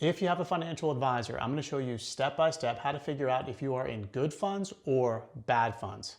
If you have a financial advisor, I'm going to show you step by step how to figure out if you are in good funds or bad funds.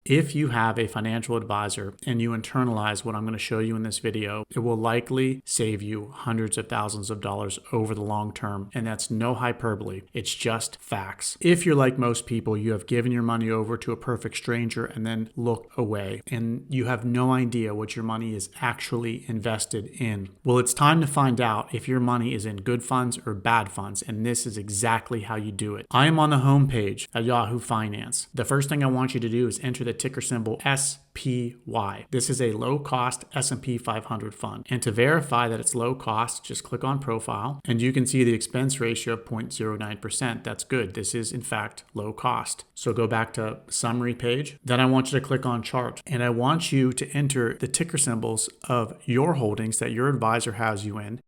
If you have a financial advisor and you internalize what I'm going to show you in this video, it will likely save you hundreds of thousands of dollars over the long term. And that's no hyperbole. It's just facts. If you're like most people, you have given your money over to a perfect stranger and then look away and you have no idea what your money is actually invested in. Well, it's time to find out if your money is in good funds or bad funds. And this is exactly how you do it. I am on the homepage at Yahoo Finance. The first thing I want you to do is enter the ticker symbol SPY. This is a low-cost S&P 500 fund. And to verify that it's low cost, just click on profile and you can see the expense ratio of 0.09%. That's good. This is in fact low cost. So go back to summary page. Then I want you to click on chart and I want you to enter the ticker symbols of your holdings that your advisor has you in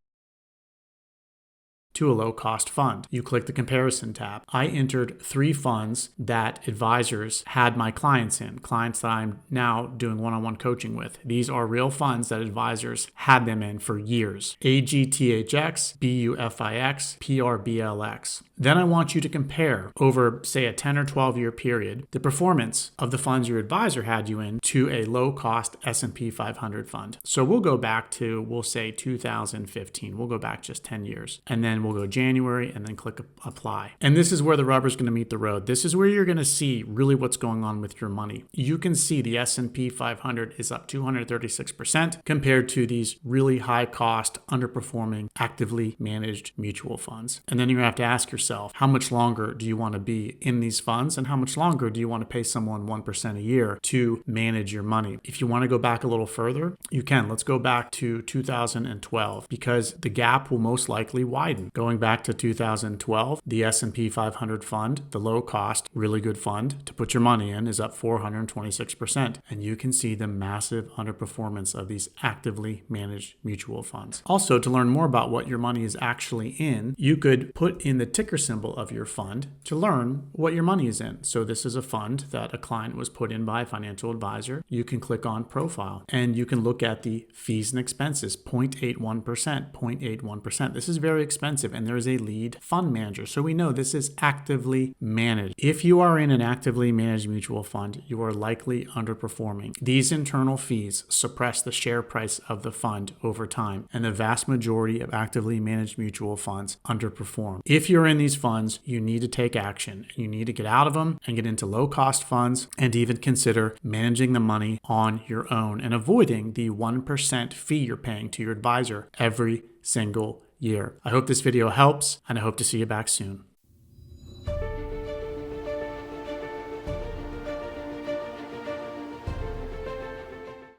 to a low-cost fund. You click the comparison tab. I entered 3 funds that advisors had my clients in, clients that I'm now doing one-on-one coaching with. These are real funds that advisors had them in for years. AGTHX, BUFIX, PRBLX. Then I want you to compare over, say, a 10 or 12 year period, the performance of the funds your advisor had you in to a low-cost S&P 500 fund. So we'll go back to, we'll say 2015. We'll go back just 10 years. And then we'll go January and then click apply. And this is where the rubber's going to meet the road. This is where you're going to see really what's going on with your money. You can see the S&P 500 is up 236% compared to these really high cost, underperforming, actively managed mutual funds. And then you're going to have to ask yourself, how much longer do you want to be in these funds and how much longer do you want to pay someone 1% a year to manage your money? If you want to go back a little further, you can. Let's go back to 2012 because the gap will most likely widen. Going back to 2012, the S&P 500 fund, the low cost, really good fund to put your money in, is up 426%. And you can see the massive underperformance of these actively managed mutual funds. Also, to learn more about what your money is actually in, you could put in the ticker symbol of your fund to learn what your money is in. So this is a fund that a client was put in by a financial advisor. You can click on profile and you can look at the fees and expenses, 0.81%, 0.81%. This is very expensive and there is a lead fund manager. So we know this is actively managed. If you are in an actively managed mutual fund, you are likely underperforming. These internal fees suppress the share price of the fund over time, and the vast majority of actively managed mutual funds underperform. If you're in these funds, you need to take action. You need to get out of them and get into low-cost funds and even consider managing the money on your own and avoiding the 1% fee you're paying to your advisor every single year. I hope this video helps and I hope to see you back soon.